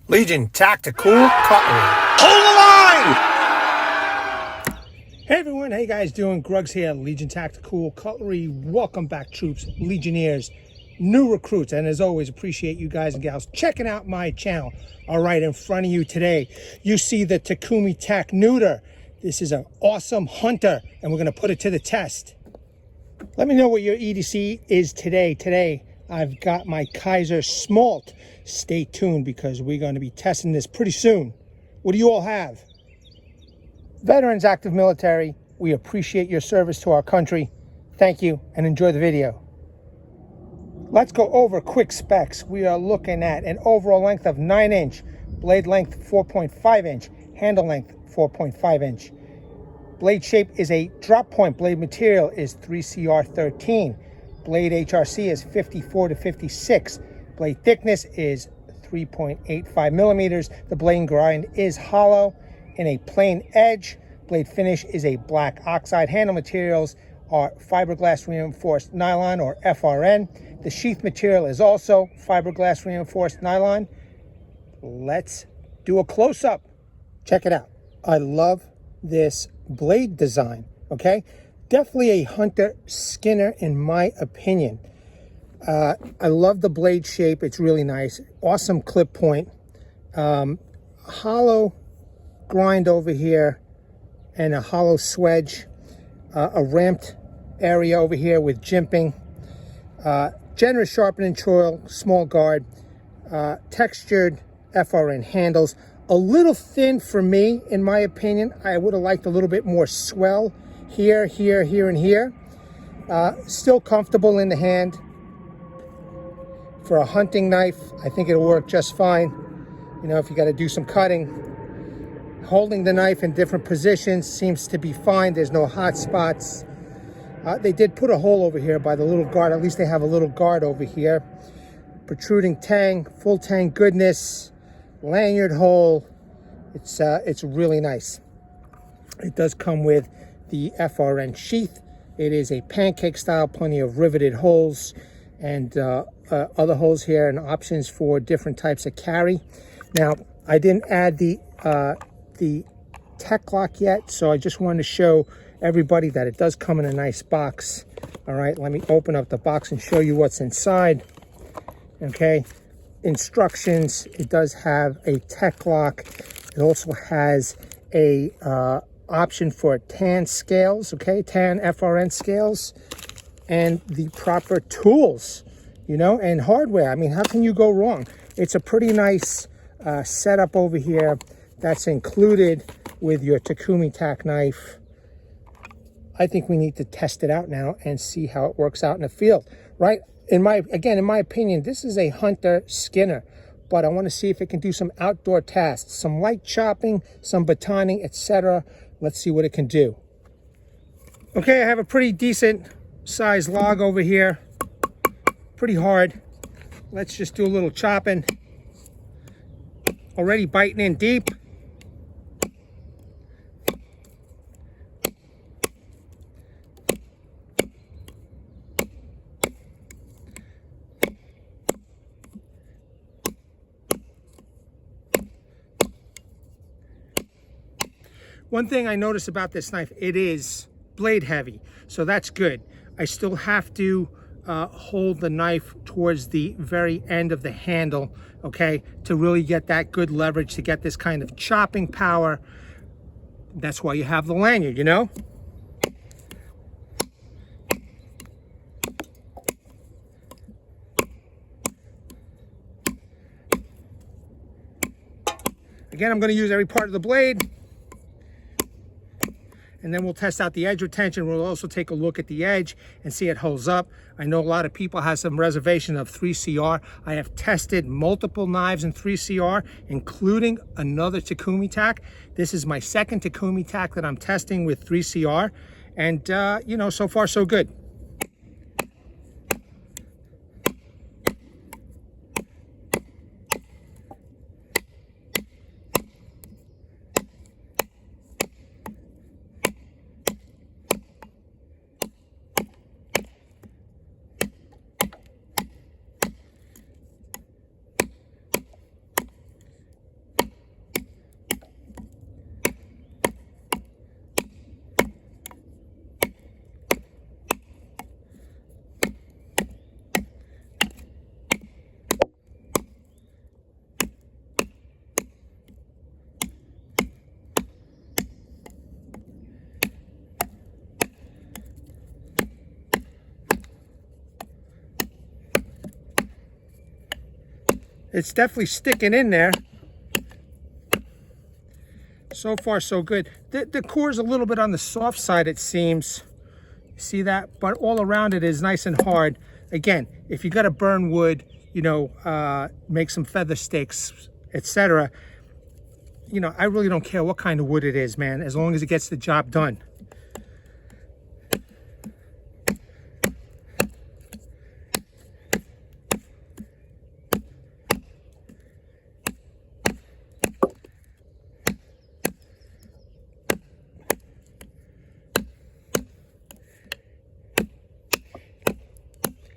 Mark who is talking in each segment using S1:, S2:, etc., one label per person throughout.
S1: Legion Tactical Cutlery.
S2: Hold the line!
S1: Hey everyone, how you guys doing? Gruggs here, Legion Tactical Cutlery. Welcome back, troops, Legionnaires, new recruits, and as always, appreciate you guys and gals checking out my channel. All right, in front of you today, you see the Takumitak NEUTER. This is an awesome hunter, and we're going to put it to the test. Let me know what your EDC is today. Today, I've got my Kaiser Smalt. Stay tuned because we're going to be testing this pretty soon. What do you all have? Veterans, active military, we appreciate your service to our country. Thank you and enjoy the video. Let's go over quick specs. We are looking at an overall length of 9-inch, blade length 4.5-inch, handle length 4.5-inch. Blade shape is a drop point. Blade material is 3CR13. Blade HRC is 54 to 56. Blade thickness is 3.85 millimeters. The blade grind is hollow in a plain edge. Blade finish is a black oxide. Handle materials are fiberglass reinforced nylon or FRN. The sheath material is also fiberglass reinforced nylon. Let's do a close-up. Check it out. I love this blade design, okay? Definitely a hunter skinner in my opinion. I love the blade shape. It's really nice. Awesome clip point. Hollow grind over here and a hollow swedge. A ramped area over here with jimping. Generous sharpening choil, small guard. Textured FRN handles. A little thin for me, in my opinion. I would have liked a little bit more swell here, here, here, and here. Still comfortable in the hand. For a hunting knife, I think it'll work just fine. You know, if you got to do some cutting. Holding the knife in different positions seems to be fine. There's no hot spots. They did put a hole over here by the little guard. At least they have a little guard over here. Protruding tang, full tang goodness. Lanyard hole. It's really nice. It does come with the FRN sheath. It is a pancake style, plenty of riveted holes and other holes here and options for different types of carry. Now, I didn't add the tech lock yet, so I just wanted to show everybody that it does come in a nice box. All right, let me open up the box and show you what's inside. Okay, instructions. It does have a tech lock. It also has a option for tan scales, okay, tan FRN scales, and the proper tools, you know, and hardware. I mean, how can you go wrong? It's a pretty nice setup over here that's included with your Takumitak knife. I think we need to test it out now and see how it works out in the field, right? In my opinion, this is a hunter skinner, but I want to see if it can do some outdoor tasks, some light chopping, some batoning, etc. Let's see what it can do. Okay, I have a pretty decent size log over here. Pretty hard. Let's just do a little chopping. Already biting in deep. One thing I noticed about this knife, it is blade heavy, so that's good. I still have to hold the knife towards the very end of the handle, okay, to really get that good leverage, to get this kind of chopping power. That's why you have the lanyard, you know? Again, I'm going to use every part of the blade. And then we'll test out the edge retention. We'll also take a look at the edge and see it holds up. I know a lot of people have some reservation of 3CR. I have tested multiple knives in 3CR, including another Takumitak. This is my second Takumitak that I'm testing with 3CR. And, you know, so far so good. It's definitely sticking in there. So far, so good. The core is a little bit on the soft side, it seems. See that? But all around it is nice and hard. Again, if you got to burn wood, you know, make some feather sticks, etc. You know, I really don't care what kind of wood it is, man, as long as it gets the job done.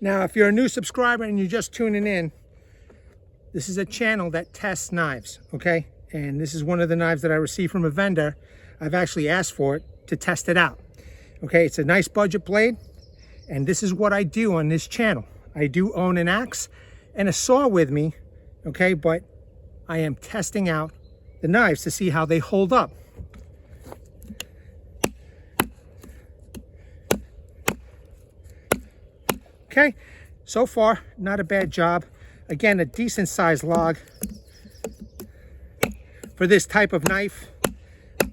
S1: Now, if you're a new subscriber and you're just tuning in, this is a channel that tests knives, okay? And this is one of the knives that I received from a vendor. I've actually asked for it to test it out. Okay, it's a nice budget blade, and this is what I do on this channel. I do own an axe and a saw with me, okay? But I am testing out the knives to see how they hold up. Okay, so far, not a bad job. Again, a decent sized log for this type of knife.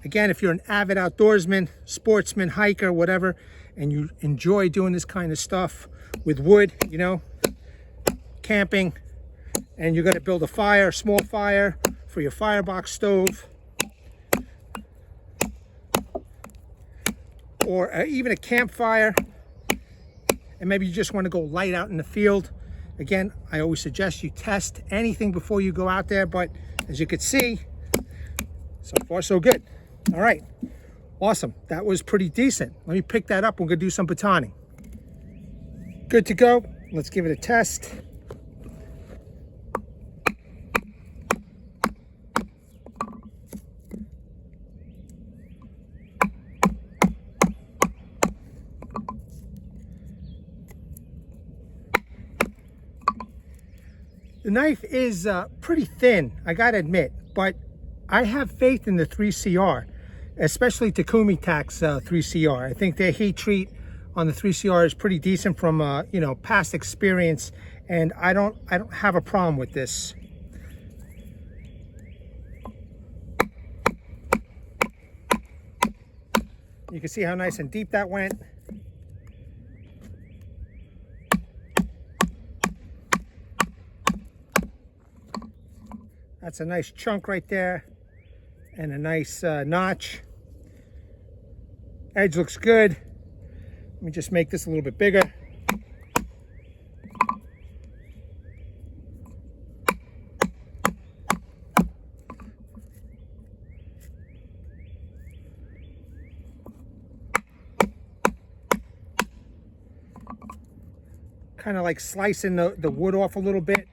S1: Again, if you're an avid outdoorsman, sportsman, hiker, whatever, and you enjoy doing this kind of stuff with wood, you know, camping, and you're gonna build a fire, a small fire for your firebox stove, or even a campfire, and maybe you just want to go light out in the field. Again, I always suggest you test anything before you go out there, but as you can see, so far so good. All right, awesome. That was pretty decent. Let me pick that up. We're gonna do some batoning. Good to go. Let's give it a test. The knife is pretty thin, I gotta admit, but I have faith in the 3CR, especially Takumitak's 3CR. I think their heat treat on the 3CR is pretty decent from you know, past experience, and I don't have a problem with this. You can see how nice and deep that went. That's a nice chunk right there, and a nice notch. Edge looks good. Let me just make this a little bit bigger. Kind of like slicing the wood off a little bit.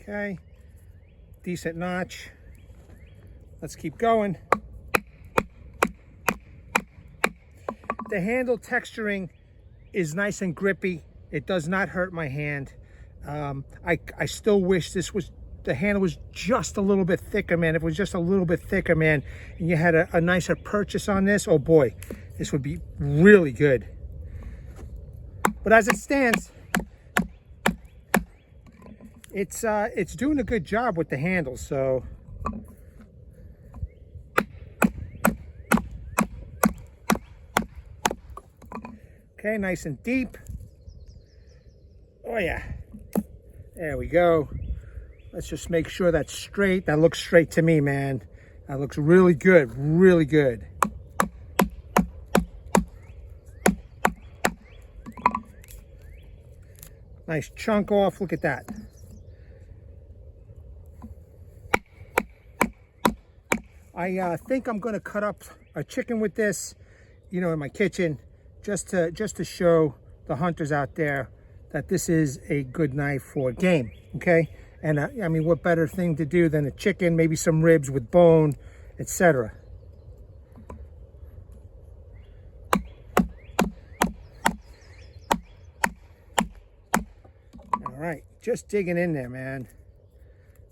S1: Okay, decent notch. Let's keep going. The handle texturing is nice and grippy. It does not hurt my hand. I still wish the handle was just a little bit thicker, man. If it was just a little bit thicker, man, and you had a nicer purchase on this, oh boy, this would be really good. But as it stands, it's doing a good job with the handle, so. Okay, nice and deep. Oh yeah, there we go. Let's just make sure that's straight. That looks straight to me, man. That looks really good, really good. Nice chunk off, look at that. I think I'm gonna cut up a chicken with this, you know, in my kitchen, just to show the hunters out there that this is a good knife for game, okay? And I mean, what better thing to do than a chicken, maybe some ribs with bone, etc. All right, just digging in there, man.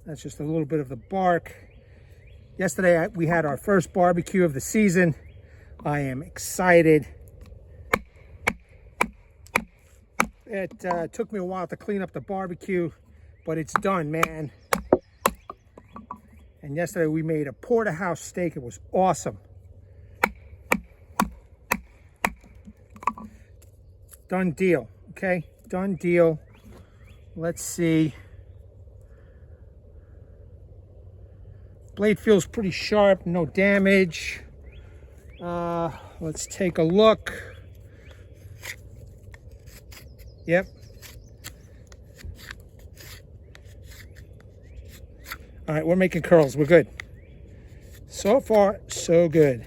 S1: That's just a little bit of the bark. Yesterday, we had our first barbecue of the season. I am excited. It took me a while to clean up the barbecue, but it's done, man. And yesterday we made a porterhouse steak. It was awesome. Done deal, okay? Done deal. Let's see. Blade feels pretty sharp, no damage. Let's take a look. Yep. All right, we're making curls. We're good. So far, so good.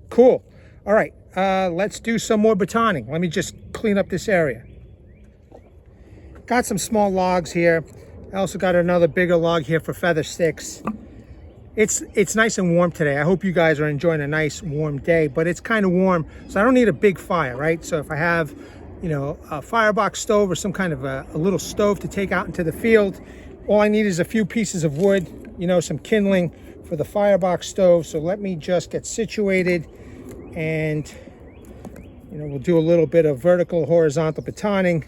S1: Cool. All right, let's do some more batoning. Let me just clean up this area. Got some small logs here. I also got another bigger log here for feather sticks. It's nice and warm today. I hope you guys are enjoying a nice warm day, but it's kind of warm, so I don't need a big fire, right? So if I have, you know, a firebox stove or some kind of a little stove to take out into the field, all I need is a few pieces of wood, you know, some kindling for the firebox stove. So let me just get situated, and, you know, we'll do a little bit of vertical, horizontal batoning.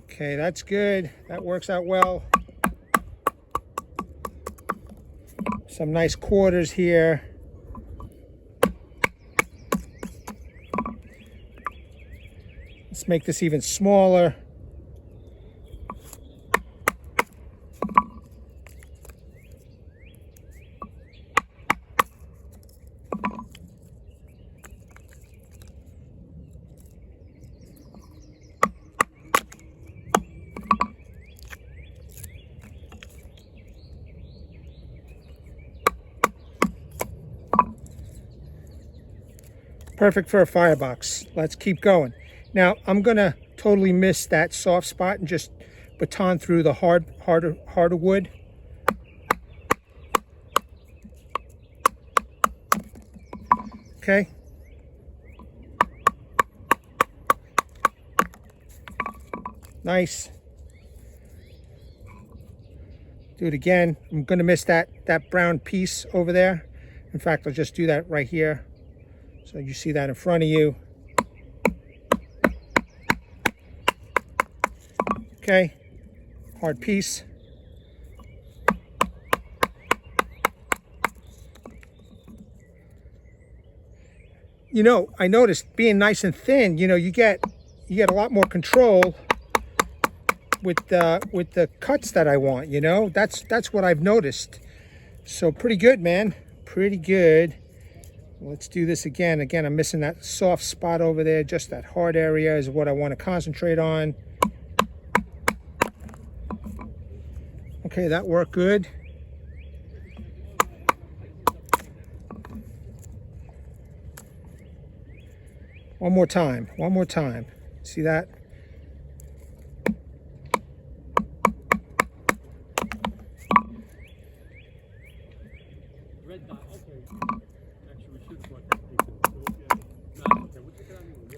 S1: Okay, that's good. That works out well. Some nice quarters here. Let's make this even smaller. Perfect for a firebox. Let's keep going. Now I'm gonna totally miss that soft spot and just baton through the harder wood. Okay. Nice. Do it again. I'm gonna miss that brown piece over there. In fact, I'll just do that right here. So you see that in front of you. Okay, hard piece. You know, I noticed being nice and thin, you know, you get a lot more control with the cuts that I want, you know. That's what I've noticed. So pretty good, man. Pretty good. Let's do this again. Again, I'm missing that soft spot over there. Just that hard area is what I want to concentrate on. Okay, that worked good. One more time. One more time. See that?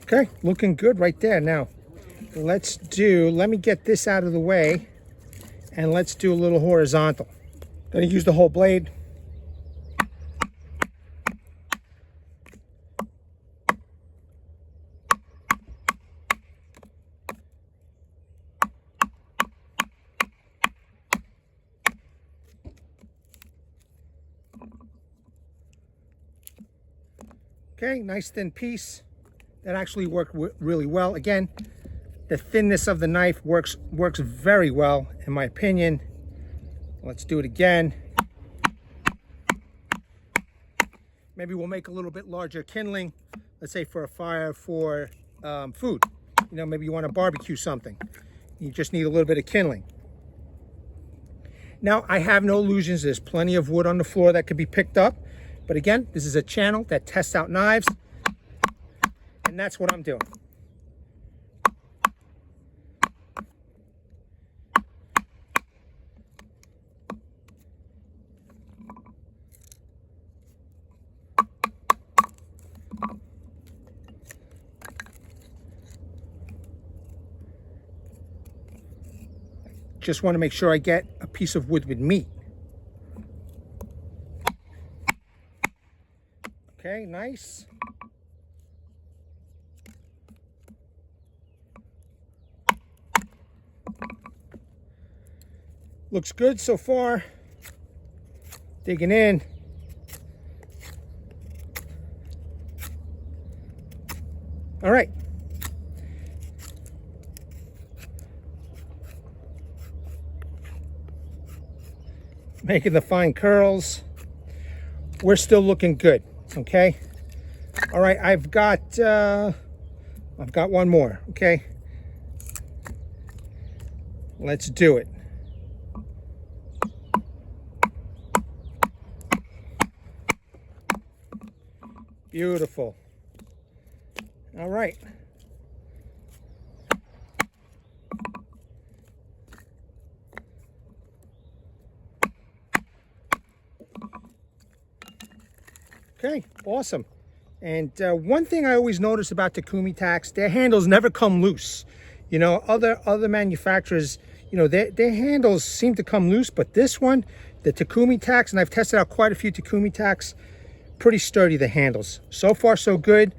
S1: Okay, looking good right there. Now, let me get this out of the way, and let's do a little horizontal. Gonna use the whole blade. Okay, nice thin piece. That actually worked really well. Again, the thinness of the knife works very well, in my opinion. Let's do it again. Maybe we'll make a little bit larger kindling, let's say for a fire for food. You know, maybe you want to barbecue something. You just need a little bit of kindling. Now, I have no illusions. There's plenty of wood on the floor that could be picked up. But again, this is a channel that tests out knives. And that's what I'm doing. Just want to make sure I get a piece of wood with meat. Okay, nice. Looks good so far. Digging in. All right. Making the fine curls. We're still looking good, okay? All right, I've got one more, okay? Let's do it. Beautiful. All right. Okay, awesome. And one thing I always notice about Takumitaks, their handles never come loose. You know, other manufacturers, you know, their handles seem to come loose, but this one, the Takumitaks, and I've tested out quite a few Takumitaks, pretty sturdy, the handles. So far, so good.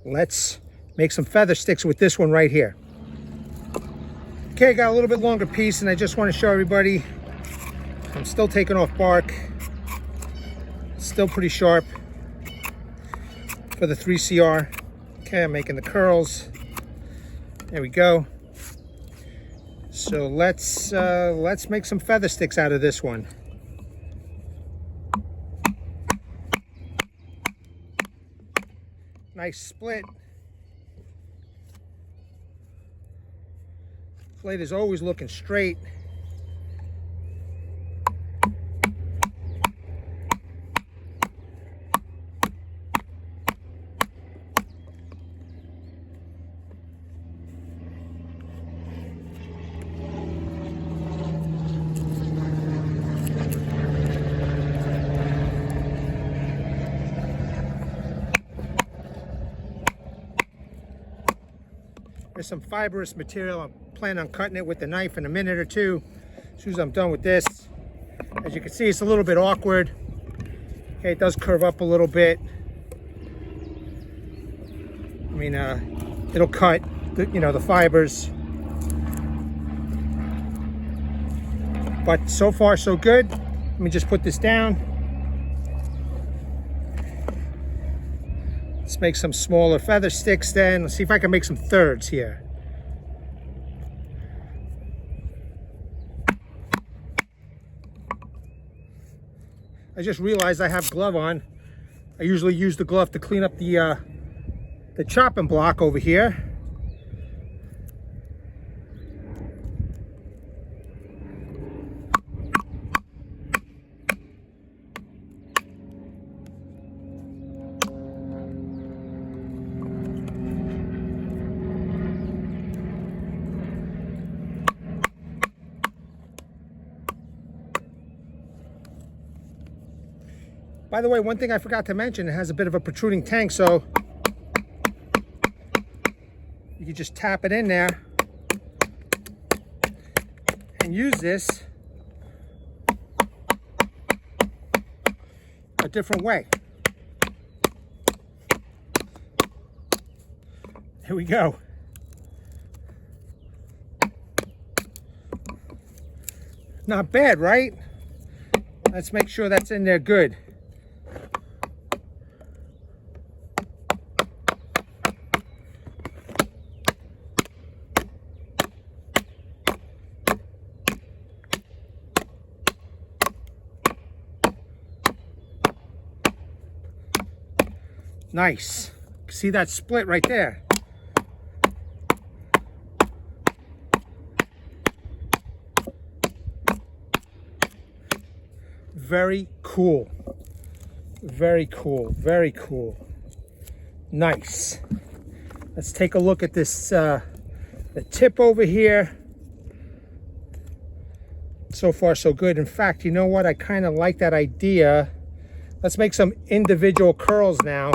S1: Let's make some feather sticks with this one right here. Okay, got a little bit longer piece, and I just want to show everybody, I'm still taking off bark. Still pretty sharp for the 3CR. Okay, I'm making the curls. There we go. So let's make some feather sticks out of this one. Nice split. Blade is always looking straight. There's some fibrous material. I'm planning on cutting it with the knife in a minute or two. As soon as I'm done with this. As you can see, it's a little bit awkward. Okay, it does curve up a little bit. I mean, it'll cut, you know, the fibers. But so far, so good. Let me just put this down. Let's make some smaller feather sticks then. Let's see if I can make some thirds here. I just realized I have glove on. I usually use the glove to clean up the chopping block over here. By the way, one thing I forgot to mention, it has a bit of a protruding tang, so you can just tap it in there and use this a different way. Here we go. Not bad, right? Let's make sure that's in there good. Nice. See that split right there? Very cool. Very cool. Very cool. Nice. Let's take a look at this, the tip over here. So far, so good. In fact, you know what? I kind of like that idea. Let's make some individual curls now.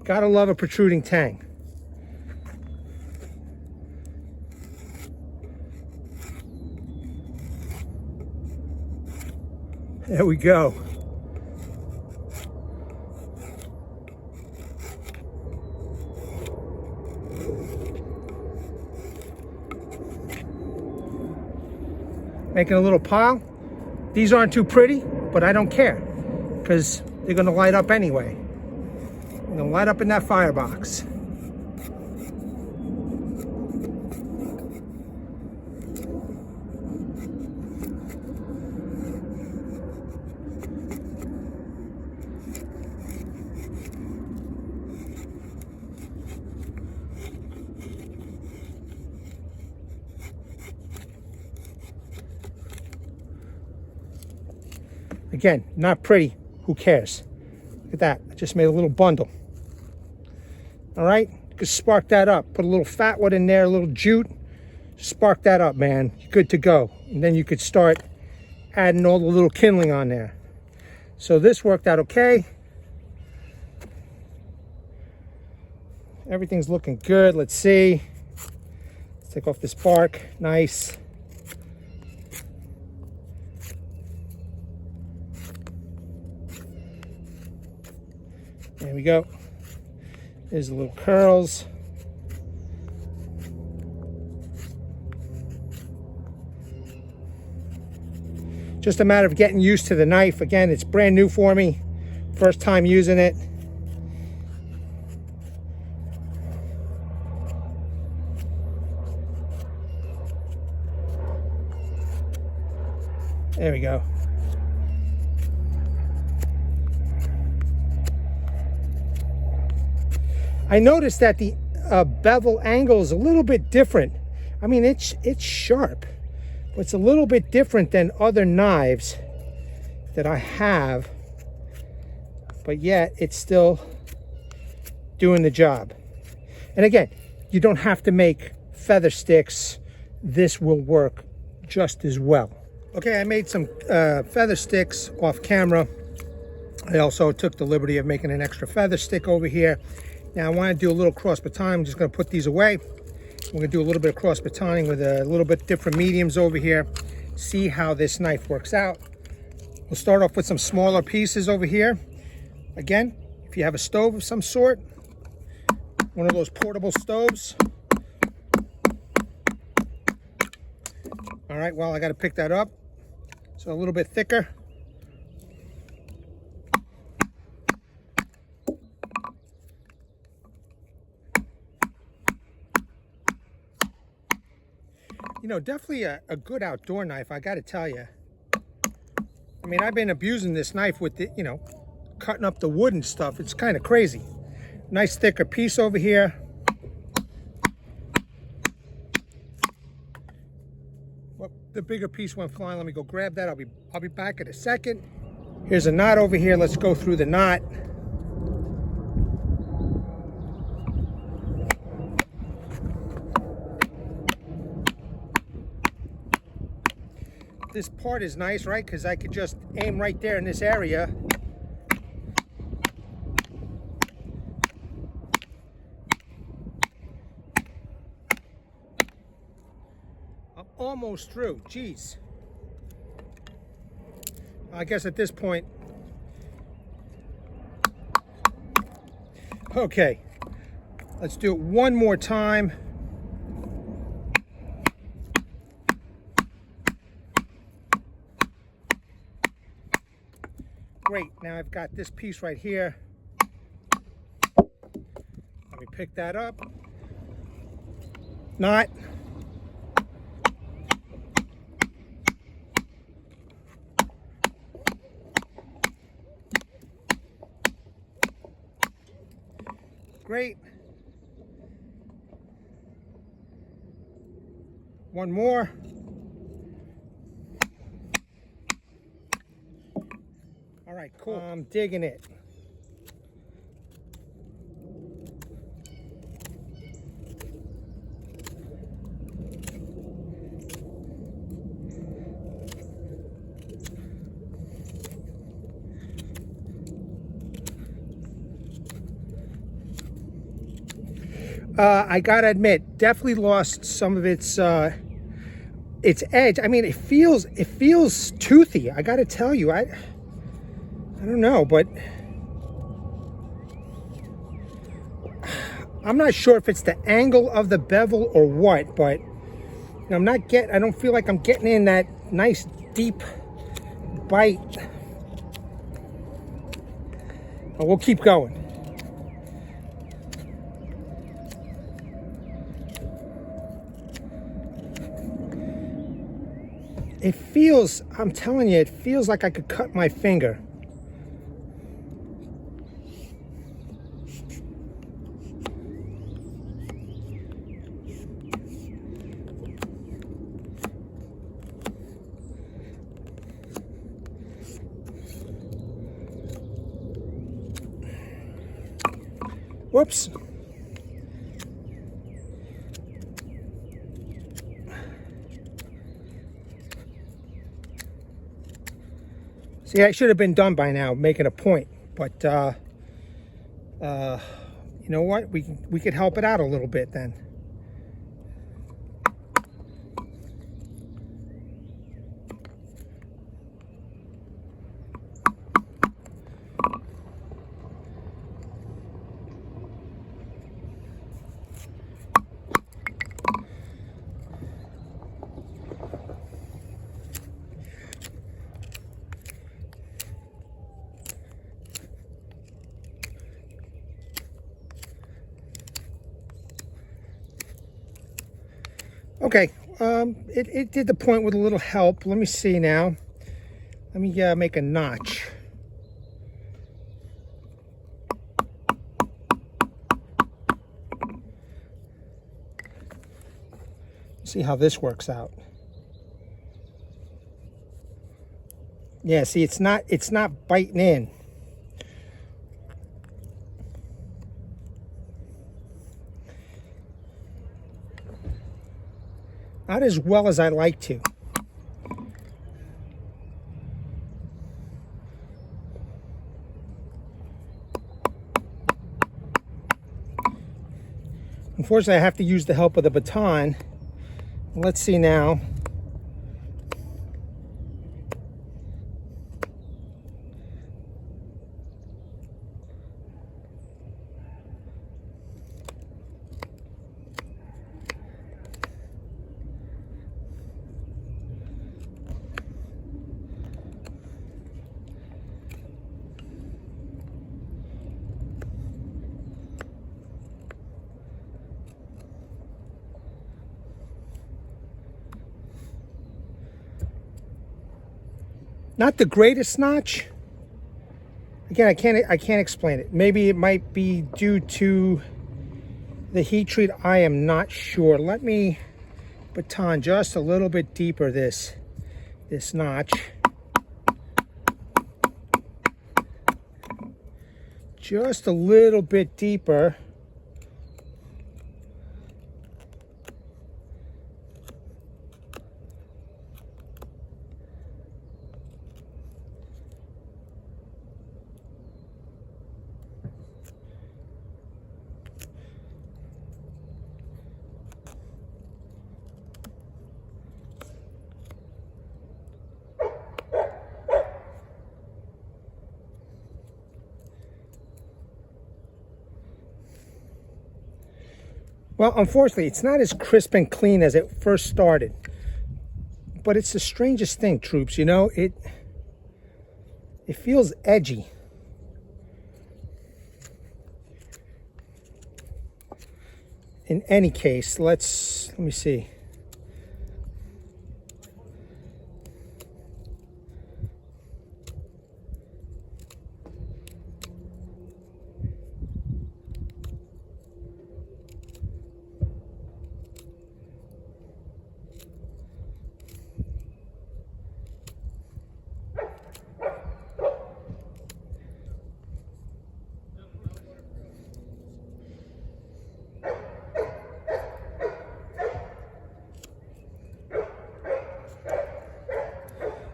S1: Gotta love a protruding tang. There we go. making a little pile. These aren't too pretty, but I don't care because they're going to light up anyway. They're going to light up in that firebox. Again, not pretty. Who cares? Look at that. I just made a little bundle. All right? You can spark that up. Put a little fat wood in there, a little jute. Spark that up, man. You're good to go. And then you could start adding all the little kindling on there. So this worked out okay. Everything's looking good. Let's see. Let's take off this bark. Nice. There we go. There's the little curls. Just a matter of getting used to the knife. Again, it's brand new for me. First time using it. There we go. I noticed that the bevel angle is a little bit different. I mean, it's sharp, but it's a little bit different than other knives that I have, but yet it's still doing the job. And again, you don't have to make feather sticks. This will work just as well. Okay, I made some feather sticks off camera. I also took the liberty of making an extra feather stick over here. Now I want to do a little cross batoning. I'm just going to put these away. We're going to do a little bit of cross batoning with a little bit different mediums over here. See how this knife works out. We'll start off with some smaller pieces over here. Again, if you have a stove of some sort, one of those portable stoves. All right, well, I got to pick that up. So a little bit thicker. You know, definitely a good outdoor knife, I got to tell you. I mean, I've been abusing this knife with the, you know, cutting up the wood and stuff. It's kind of crazy. Nice thicker piece over here. Well, the bigger piece went flying. Let me go grab that. I'll be back in a second. Here's a knot over here. Let's go through the knot. This part is nice, right? Because I could just aim right there in this area. I'm almost through. Jeez. I guess at this point. Okay. Let's do it one more time. Great, now I've got this piece right here. Let me pick that up. Knot. Great. One more. All right, cool. I'm digging it. I gotta admit, definitely lost some of its edge. I mean, it feels toothy. I gotta tell you, I don't know, but I'm not sure if it's the angle of the bevel or what, but I don't feel like I'm getting in that nice deep bite. But we'll keep going. It feels, I'm telling you, it feels like I could cut my finger. Whoops. See, I should have been done by now, making a point, but you know what? We could help it out a little bit then. Okay, it did the point with a little help. Let me see now. Let me make a notch. See how this works out. Yeah, see, it's not biting in. Not as well as I like to. Unfortunately, I have to use the help of the baton. Let's see now. Not the greatest notch. Again, I can't explain it. Maybe it might be due to the heat treat. I am not sure. Let me baton just a little bit deeper this notch. Just a little bit deeper. Well, unfortunately, it's not as crisp and clean as it first started. But it's the strangest thing, troops, you know, it feels edgy. In any case, let me see.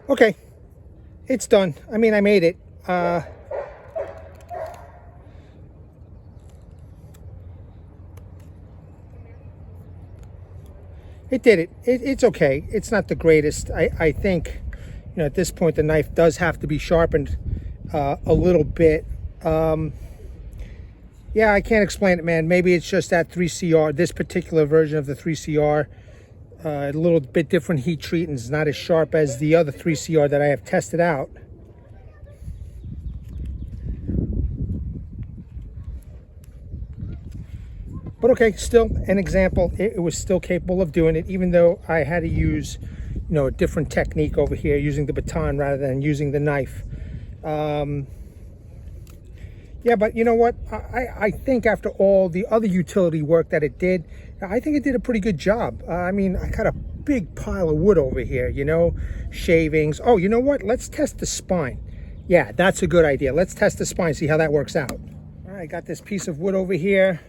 S1: Okay, it's done. I mean, I made it. It did it. It's okay. It's not the greatest. I think, you know, at this point the knife does have to be sharpened a little bit. Yeah, I can't explain it, man. Maybe it's just that 3CR, this particular version of the 3CR. A little bit different heat treat, and it's not as sharp as the other 3CR that I have tested out. But okay, still an example. It was still capable of doing it, even though I had to use, you know, a different technique over here, using the baton rather than using the knife. Yeah, but you know what? I think after all the other utility work that it did, I think it did a pretty good job. I mean, I got a big pile of wood over here, you know, shavings. Oh, you know what? Let's test the spine. Yeah, that's a good idea. Let's test the spine, see how that works out. All right, got this piece of wood over here.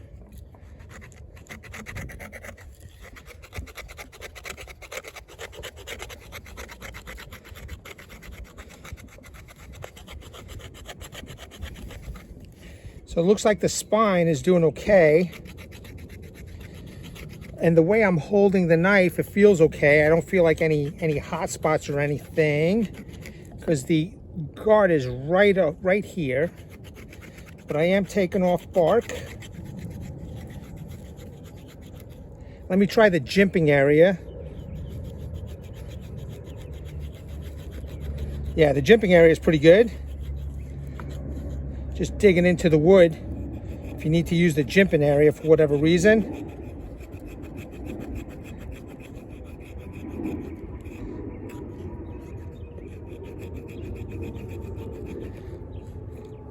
S1: So it looks like the spine is doing okay. And the way I'm holding the knife, it feels okay. I don't feel like any hot spots or anything, because the guard is right here. But I am taking off bark. Let me try the jimping area. Yeah, the jimping area is pretty good. Just digging into the wood if you need to use the jimping area for whatever reason.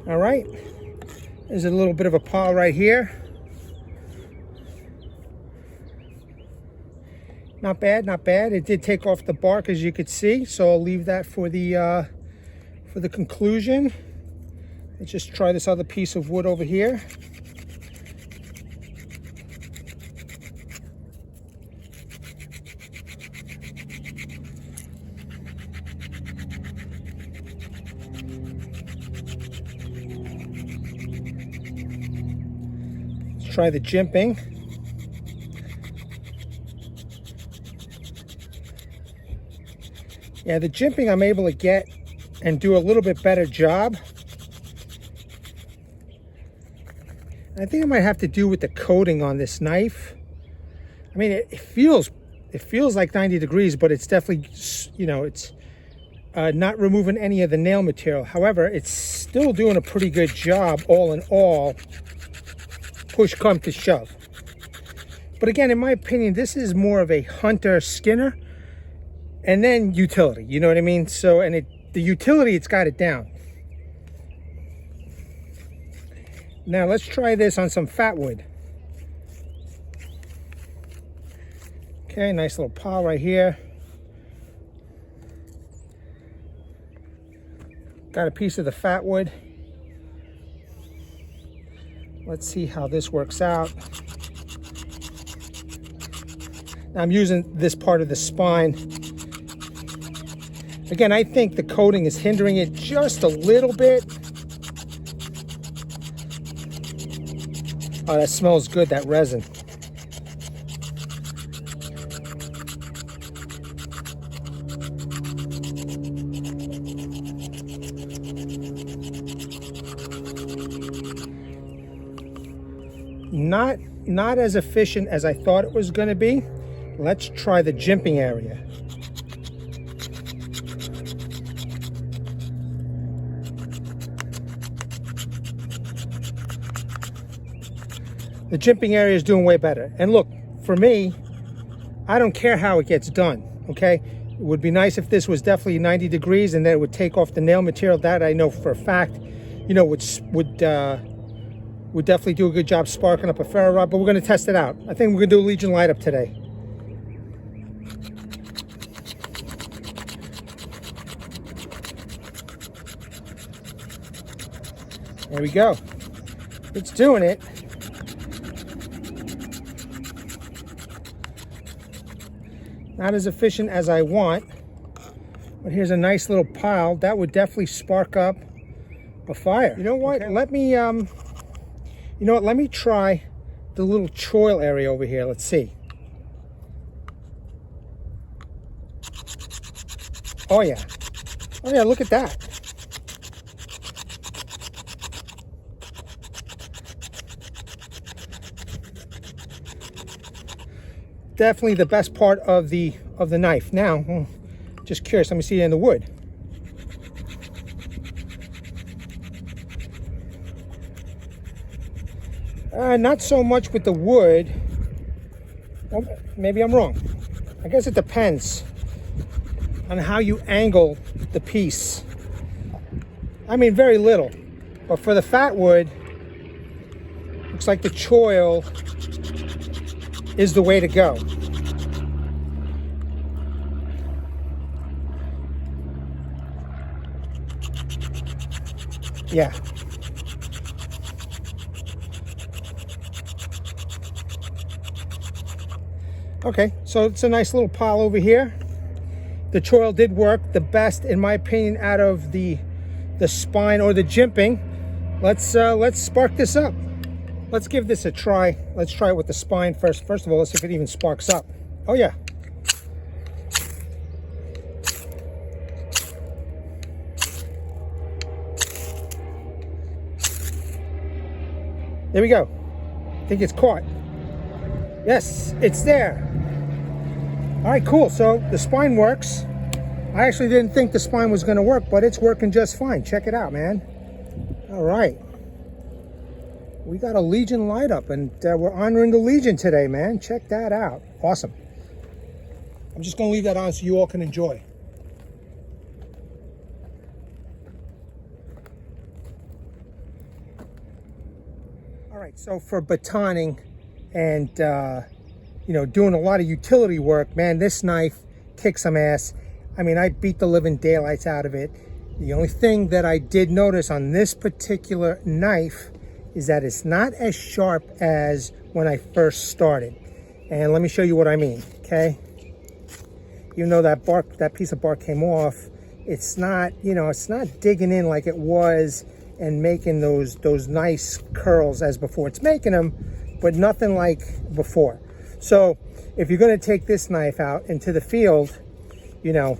S1: All right, there's a little bit of a pile right here. Not bad, not bad. It did take off the bark, as you could see, so I'll leave that for the conclusion. Let's just try this other piece of wood over here. Let's try the jimping. Yeah, the jimping I'm able to get and do a little bit better job. I think it might have to do with the coating on this knife. I mean, it feels like 90 degrees, but it's definitely, you know, it's not removing any of the nail material. However, it's still doing a pretty good job, all in all, push come to shove. But again, in my opinion, this is more of a hunter skinner and then utility, you know what I mean? So, and the utility, it's got it down. Now let's try this on some fat wood. Okay, nice little pile right here. Got a piece of the fat wood. Let's see how this works out. Now I'm using this part of the spine. Again, I think the coating is hindering it just a little bit. Oh, that smells good, that resin. Not as efficient as I thought it was going to be. Let's try the jimping area. The jimping area is doing way better. And look, for me, I don't care how it gets done, okay? It would be nice if this was definitely 90 degrees and that it would take off the nail material. That I know for a fact, you know, would definitely do a good job sparking up a ferro rod, but we're gonna test it out. I think we're gonna do a Legion light up today. There we go. It's doing it. Not as efficient as I want, but here's a nice little pile. That would definitely spark up a fire. You know what? Okay. Let me, you know what? Let me try the little choil area over here. Let's see. Oh yeah. Oh yeah, look at that. definitely the best part of the knife. Now, just curious, let me see it in the wood. Not so much with the wood. Well, maybe I'm wrong. I guess it depends on how you angle the piece. I mean, very little. But for the fat wood, looks like the choil is the way to go. Yeah. Okay, so it's a nice little pile over here. The choil did work the best, in my opinion, out of the spine or the jimping. Let's spark this up. Let's give this a try. Let's try it with the spine first. First of all, let's see if it even sparks up. Oh yeah. There we go. I think it's caught. Yes, it's there. All right, cool. So the spine works. I actually didn't think the spine was going to work, but it's working just fine. Check it out, man. All right. We got a Legion light up, and we're honoring the Legion today, man. Check that out. Awesome. I'm just going to leave that on so you all can enjoy. All right, so for batoning and, you know, doing a lot of utility work, man, this knife kicks some ass. I mean, I beat the living daylights out of it. The only thing that I did notice on this particular knife is that it's not as sharp as when I first started. And let me show you what I mean, okay? Even though that piece of bark came off, it's not, you know, it's not digging in like it was and making those nice curls as before. It's making them, but nothing like before. So if you're going to take this knife out into the field, you know,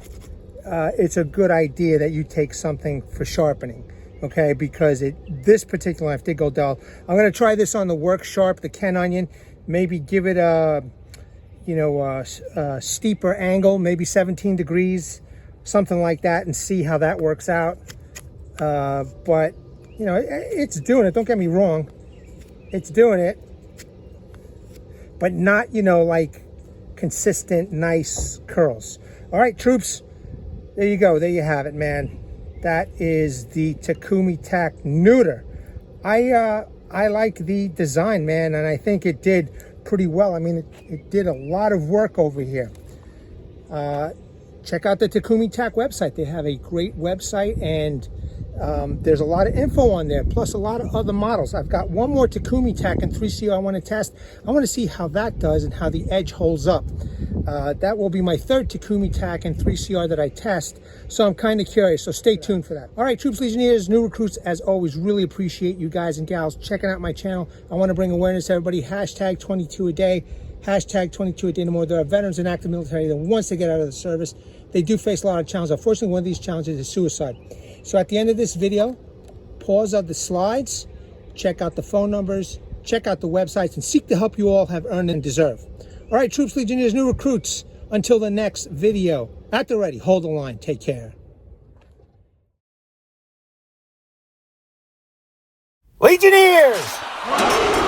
S1: it's a good idea that you take something for sharpening, okay? Because this particular knife did go dull. I'm going to try this on the Work Sharp, the Ken Onion. Maybe give it a, you know, a steeper angle, maybe 17 degrees, something like that, and see how that works out. But, you know, it's doing it. Don't get me wrong. It's doing it. But not, you know, like consistent, nice curls. All right, troops, there you go. There you have it, man. That is the Takumitak NEUTER. I like the design, man, and I think it did pretty well. I mean, it did a lot of work over here. Check out the Takumitak website. They have a great website, and there's a lot of info on there, plus a lot of other models. I've got one more Takumitak in 3CR I want to test. I want to see how that does and how the edge holds up. That will be my third Takumitak in 3CR that I test, so I'm kind of curious, so stay tuned for that. All right, Troops, Legionnaires, new recruits, as always, really appreciate you guys and gals checking out my channel. I want to bring awareness to everybody. Hashtag 22 a day. Hashtag 22 a day no more. There are veterans in active military that once they get out of the service, they do face a lot of challenges. Unfortunately, one of these challenges is suicide. So at the end of this video, pause of the slides, check out the phone numbers, check out the websites, and seek the help you all have earned and deserve. All right, Troops, Legionnaires, new recruits, until the next video, at the ready, hold the line, take care. Legionnaires!